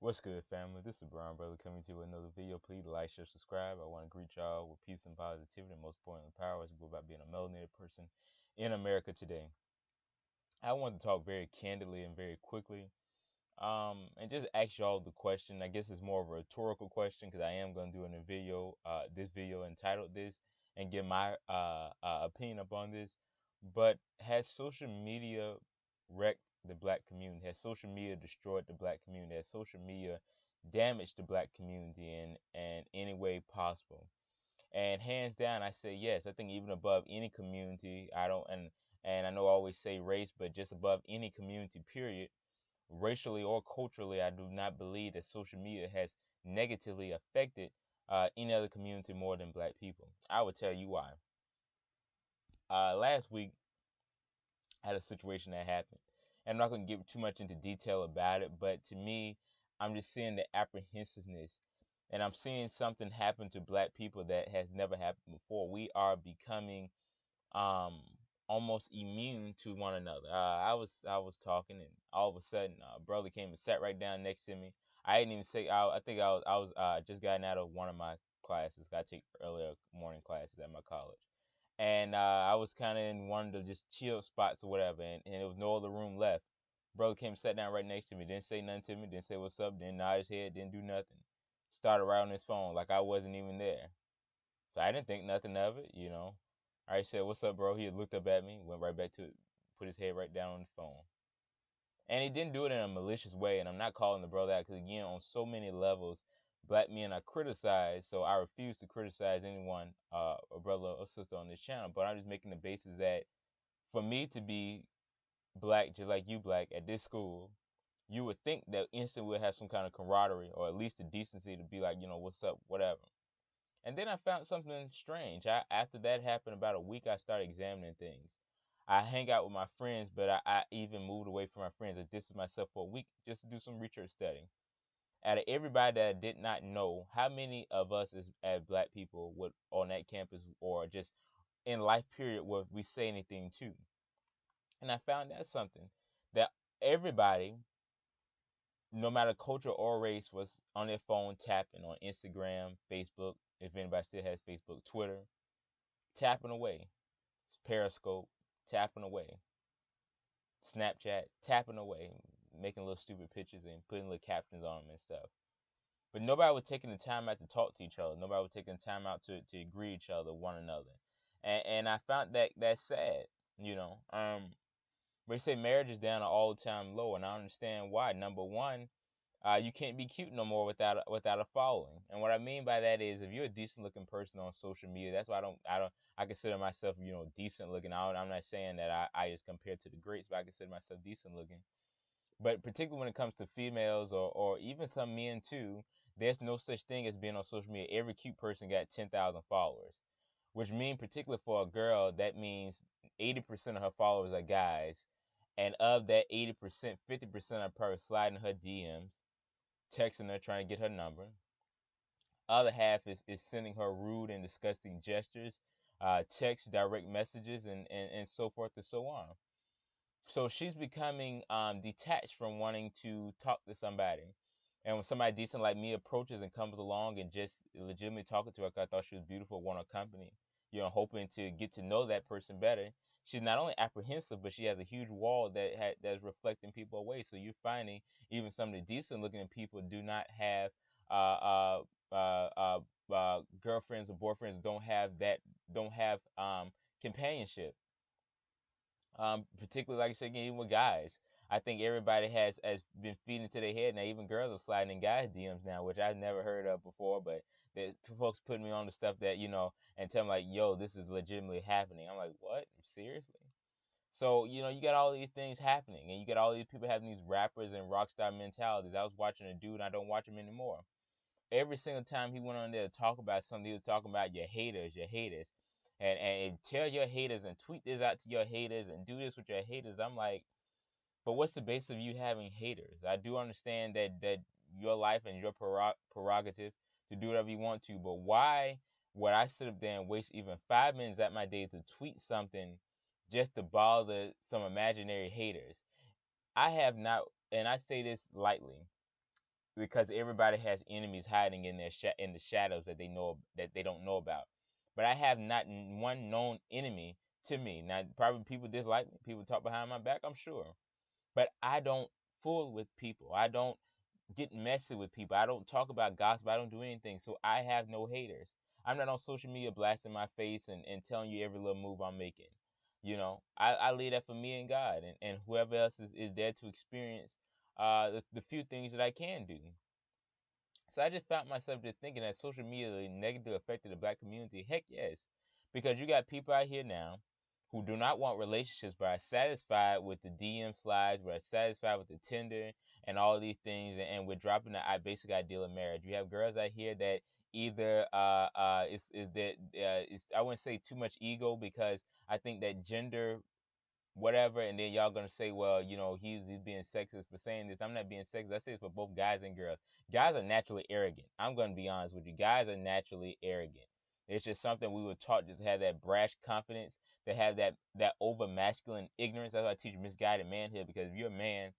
What's good, family? This is Brown Brother coming to you with another video. Please like, share, subscribe. I want to greet y'all with peace and positivity, and most importantly, power as we go about being a melanated person in America today. I want to talk very candidly and very quickly, and just ask y'all the question. I guess it's more of a rhetorical question because I am going to do in a video, this video entitled this, and give my opinion upon this. But has social media wrecked the black community? Has social media destroyed the black community? Has social media damaged the black community in any way possible? And hands down, I say yes. I think even above any community, I don't and I know I always say race, but just above any community, period, racially or culturally, I do not believe that social media has negatively affected any other community more than black people. I will tell you why. Last week, I had a situation that happened. And I'm not going to get too much into detail about it, but to me, I'm just seeing the apprehensiveness. And I'm seeing something happen to black people that has never happened before. We are becoming um almost immune to one another. I was talking, and all of a sudden, a brother came and sat right down next to me. I didn't even say. I think I was just gotten out of one of my classes. I take earlier morning classes at my college, and I was kind of in one of the just chill spots or whatever, and there was no other room left. Brother came and sat down right next to me. Didn't say nothing to me. Didn't say what's up. Didn't nod his head. Didn't do nothing. Started right on his phone like I wasn't even there. So I didn't think nothing of it, you know. I said, "What's up, bro?" He looked up at me, went right back to it, put his head right down on the phone. And he didn't do it in a malicious way, and I'm not calling the brother out because, again, on so many levels, black men are criticized, so I refuse to criticize anyone, a brother or sister on this channel, but I'm just making the basis that for me to be black, just like you black, at this school, you would think that instantly we'll have some kind of camaraderie or at least the decency to be like, what's up, whatever. And then I found something strange. After that happened, about a week, I started examining things. I hang out with my friends, but I even moved away from my friends. I distanced myself for a week just to do some research studying. Out of everybody that I did not know, how many of us as black people would on that campus or just in life period would we say anything to? And I found out something that everybody, no matter culture or race, was on their phone tapping on Instagram, Facebook, if anybody still has Facebook, Twitter, tapping away. Periscope, tapping away. Snapchat, tapping away, making little stupid pictures and putting little captions on them and stuff. But nobody was taking the time out to talk to each other. Nobody was taking the time out to agree each other, one another. And I found that that's sad, you know. They say marriage is down an all-time low, and I understand why. Number one, you can't be cute no more without a following. And what I mean by that is, if you're a decent looking person on social media, that's why I consider myself, decent looking. I'm not saying that I just compare to the greats, but I consider myself decent looking. But particularly when it comes to females or even some men too, there's no such thing as being on social media. Every cute person got 10,000 followers, which means particularly for a girl, that means 80% of her followers are guys. And of that 80%, 50% are probably sliding her DMs, texting her, trying to get her number. Other half is sending her rude and disgusting gestures, text, direct messages, and so forth and so on. So she's becoming detached from wanting to talk to somebody. And when somebody decent like me approaches and comes along and just legitimately talking to her, 'cause I thought she was beautiful, want her company, hoping to get to know that person better, she's not only apprehensive, but she has a huge wall that's reflecting people away. So you're finding even some of the decent looking people do not have uh, uh, girlfriends or boyfriends, don't have companionship. Particularly like I said, even with guys. I think everybody has been feeding to their head now. Even girls are sliding in guys' DMs now, which I've never heard of before. But folks putting me on the stuff that and tell me like, "Yo, this is legitimately happening." I'm like, "What? Seriously?" So you got all these things happening, and you got all these people having these rappers and rock star mentalities. I was watching a dude, and I don't watch him anymore. Every single time he went on there to talk about something, he was talking about your haters, and tell your haters and tweet this out to your haters and do this with your haters. I'm like, but what's the basis of you having haters? I do understand that your life and your prerogative to do whatever you want to, but why would I sit up there and waste even 5 minutes at my day to tweet something just to bother some imaginary haters? I have not, and I say this lightly, because everybody has enemies hiding in in the shadows that they don't know about. But I have not one known enemy to me. Now, probably people dislike me, people talk behind my back, I'm sure, but I don't fool with people. I don't get messy with people. I don't talk about gossip. I don't do anything. So I have no haters. I'm not on social media blasting my face and telling you every little move I'm making. I leave that for me and God and whoever else is there to experience the few things that I can do. So I just found myself just thinking that social media negatively affected the black community. Heck yes. Because you got people out here now who do not want relationships but are satisfied with the DM slides, but are satisfied with the Tinder and all these things, and we're dropping the basic ideal of marriage. You have girls out here that either is that it's I wouldn't say too much ego, because I think that gender whatever, and then y'all gonna say, well, he's being sexist for saying this. I'm not being sexist. I say it's for both guys and girls. Guys are naturally arrogant. I'm gonna be honest with you. Guys are naturally arrogant. It's just something we were taught, just to have that brash confidence, to have that over masculine ignorance. That's why I teach misguided manhood, because if you're a man,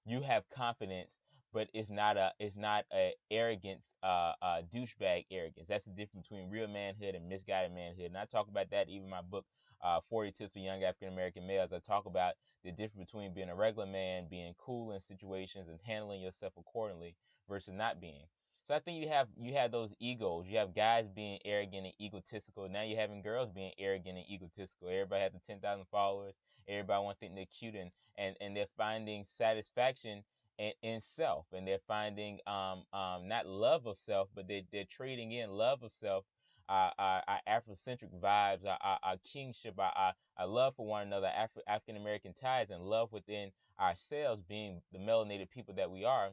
you have confidence, but it's not a arrogance, douchebag arrogance. That's the difference between real manhood and misguided manhood. And I talk about that even in my book, 40 Tips for Young African American Males. I talk about the difference between being a regular man, being cool in situations, and handling yourself accordingly versus not being. So I think you have those egos. You have guys being arrogant and egotistical. Now you're having girls being arrogant and egotistical. Everybody has the 10,000 followers. Everybody want to think they're cute, and they're finding satisfaction in self, and they're finding not love of self, but they're trading in love of self, our Afrocentric vibes, our kingship, our love for one another, African American ties, and love within ourselves, being the melanated people that we are,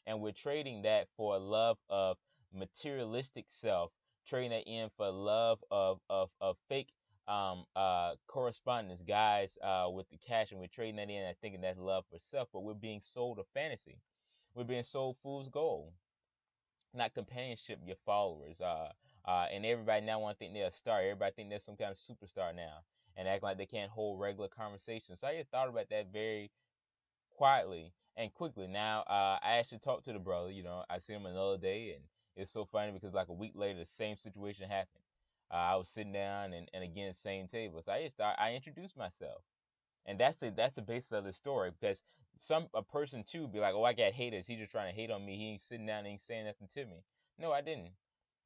and we're trading that for love of materialistic self, trading that in for love of fake correspondence, guys, with the cash, and we're trading that in and thinking that's love for self, but we're being sold a fantasy. We're being sold fool's gold, not companionship. Your followers, and everybody now want to think they're a star. Everybody think they're some kind of superstar now, and act like they can't hold regular conversations. So I just thought about that very quietly and quickly. Now, I actually talked to the brother. I see him another day, and it's so funny because like a week later, the same situation happened. I was sitting down, and again, same table. So I introduced myself, and that's the basis of the story, because a person too be like, oh, I got haters. He's just trying to hate on me. He ain't sitting down and ain't saying nothing to me. No, I didn't.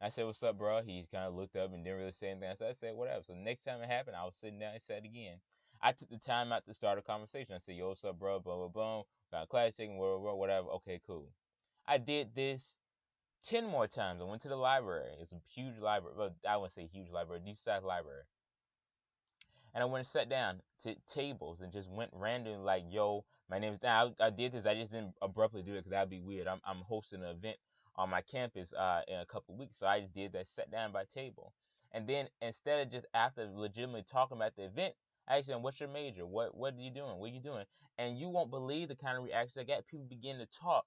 I said, what's up, bro? He kind of looked up and didn't really say anything. So I said, whatever. So next time it happened, I was sitting down and said it again. I took the time out to start a conversation. I said, yo, what's up, bro? Blah, blah, blah. Got a class taking, whatever. Okay, cool. I did this 10 more times. I went to the library. It's a huge library. Well, I wouldn't say huge library, decent sized library. And I went and sat down to tables and just went randomly, like, yo, my name is. Now, I did this. I just didn't abruptly do it because that'd be weird. I'm hosting an event on my campus in a couple of weeks. So I just did that, sat down by table. And then instead of just after legitimately talking about the event, I asked them, what's your major? What are you doing? What are you doing? And you won't believe the kind of reaction I got. People begin to talk,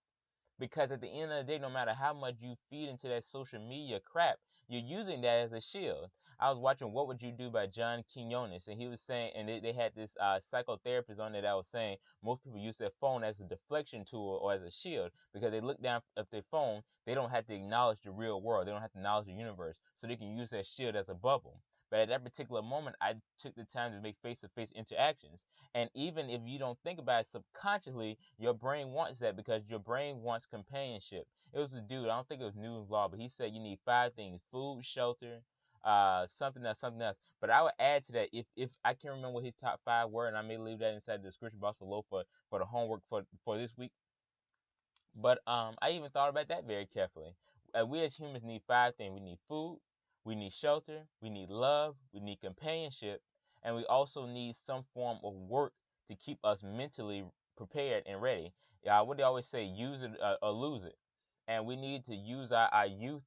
because at the end of the day, no matter how much you feed into that social media crap, you're using that as a shield. I was watching What Would You Do by John Quinones, and he was saying, and they had this psychotherapist on there that was saying most people use their phone as a deflection tool or as a shield, because they look down at their phone, they don't have to acknowledge the real world, they don't have to acknowledge the universe, so they can use that shield as a bubble. But at that particular moment, I took the time to make face to face interactions. And even if you don't think about it subconsciously, your brain wants that, because your brain wants companionship. It was a dude, I don't think it was Newton's Law, but he said you need five things: food, shelter, something else, something else. But I would add to that, if I can't remember what his top five were, and I may leave that inside the description box below for the homework for this week. But I even thought about that very carefully. We as humans need five things. We need food, we need shelter, we need love, we need companionship, and we also need some form of work to keep us mentally prepared and ready. What they always say, use it or lose it. And we need to use our youth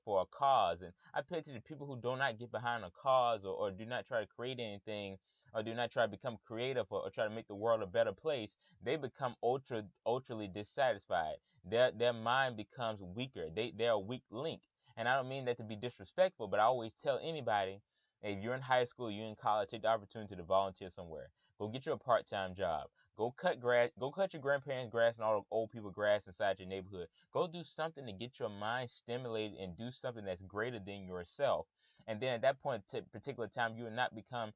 for a cause. And I pay attention to people who do not get behind a cause, or do not try to create anything, or do not try to become creative, or try to make the world a better place. They become ultraly dissatisfied. Their mind becomes weaker. They're a weak link. And I don't mean that to be disrespectful, but I always tell anybody, if you're in high school, you're in college, take the opportunity to volunteer somewhere. Go get you a part-time job. Go cut grass. Go cut your grandparents' grass and all the old people grass inside your neighborhood. Go do something to get your mind stimulated and do something that's greater than yourself. And then at that point, particular time, you will not become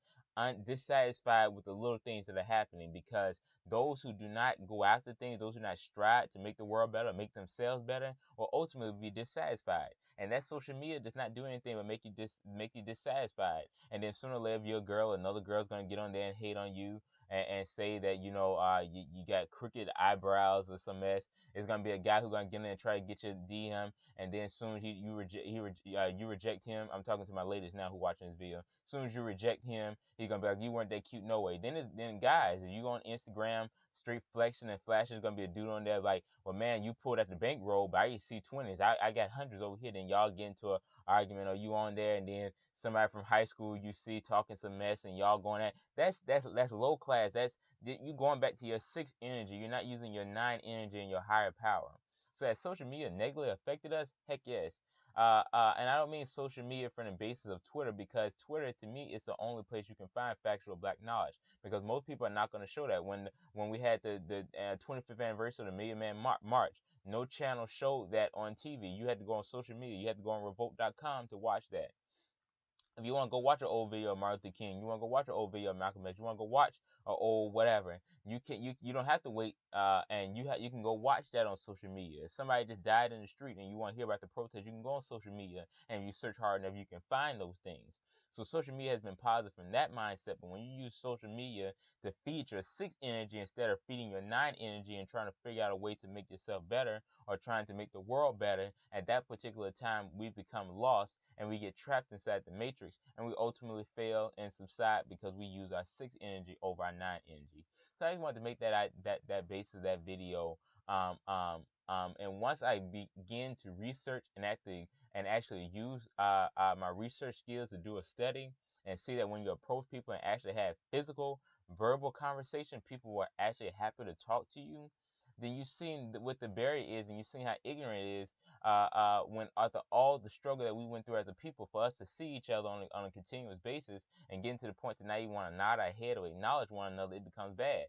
dissatisfied with the little things that are happening, because those who do not go after things, those who do not strive to make the world better, make themselves better, will ultimately be dissatisfied. And that social media does not do anything but make you dissatisfied. And then sooner or later, your girl, another girl's gonna get on there and hate on you, and say that you got crooked eyebrows or some mess. It's gonna be a guy who's gonna get in there and try to get your DM, and then as soon as you reject him. I'm talking to my ladies now who watching this video. As soon as you reject him, he's gonna be like, you weren't that cute no way. Then guys, if you go on Instagram straight flexing and flashing, there's gonna be a dude on there like, well man, you pulled at the bankroll, but I see 20s. I got hundreds over here. Then y'all get into a argument, or you on there, and then somebody from high school you see talking some mess, and y'all going at that's low class. That's you going back to your sixth energy. You're not using your nine energy and your higher power. So has social media negatively affected us? Heck yes. And I don't mean social media from the basis of Twitter, because Twitter to me is the only place you can find factual black knowledge, because most people are not going to show that. When we had the 25th anniversary of the Million Man March, no channel showed that on TV. You had to go on social media. You had to go on revolt.com to watch that. If you want to go watch an old video of Martin Luther King, you want to go watch an old video of Malcolm X, you want to go watch an old whatever, you don't have to wait, and you can go watch that on social media. If somebody just died in the street and you want to hear about the protest, you can go on social media and you search hard enough, you can find those things. So social media has been positive from that mindset, but when you use social media to feed your sixth energy instead of feeding your nine energy and trying to figure out a way to make yourself better or trying to make the world better, at that particular time we become lost and we get trapped inside the matrix, and we ultimately fail and subside because we use our sixth energy over our nine energy. So I just wanted to make that base of that video. And once I begin to research and actually use my research skills to do a study and see that when you approach people and actually have physical, verbal conversation, people were actually happy to talk to you. Then you see what the barrier is, and you see how ignorant it is, when after all the struggle that we went through as a people, for us to see each other on a continuous basis and getting to the point that now you want to nod our head or acknowledge one another, it becomes bad.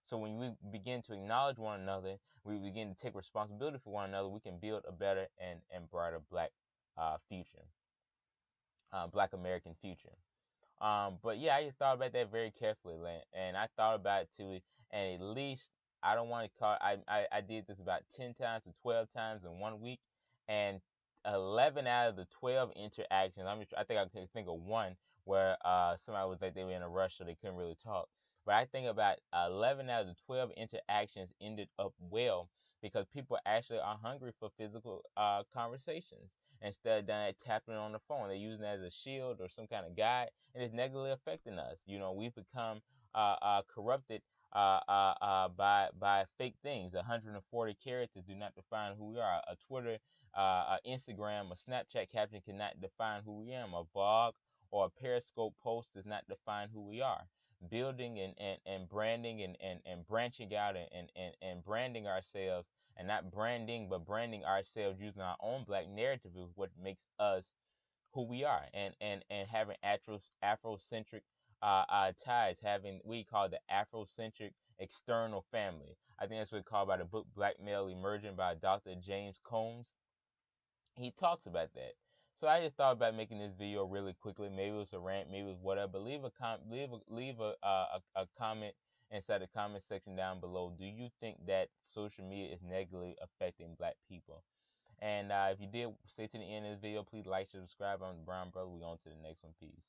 So when we begin to acknowledge one another, we begin to take responsibility for one another, we can build a better and brighter black future, black American future. But yeah, I just thought about that very carefully, and I thought about it too. And at least I don't want to call. I did this about 10 times to 12 times in 1 week, and 11 out of the 12 interactions. I think I could think of one where somebody was like they were in a rush so they couldn't really talk. But I think about 11 out of the 12 interactions ended up well, because people actually are hungry for physical conversations instead of that tapping on the phone. They're using it as a shield or some kind of guide, and it's negatively affecting us. We've become corrupted by fake things. 140 characters do not define who we are. A Twitter, a Instagram, a Snapchat caption cannot define who we are. A vlog or a Periscope post does not define who we are. Building and branding and branching out and branding ourselves, and not branding but branding ourselves using our own black narrative, is what makes us who we are. And having Afrocentric ties, having we call the Afrocentric external family. I think that's what it's called by the book Black Male Emerging by Dr. James Combs. He talks about that. So I just thought about making this video really quickly. Maybe it was a rant, maybe it was whatever. But leave a comment inside the comment section down below. Do you think that social media is negatively affecting black people? And if you did stay to the end of the video, please like, share, subscribe. I'm the Brown Brother. We on to the next one. Peace.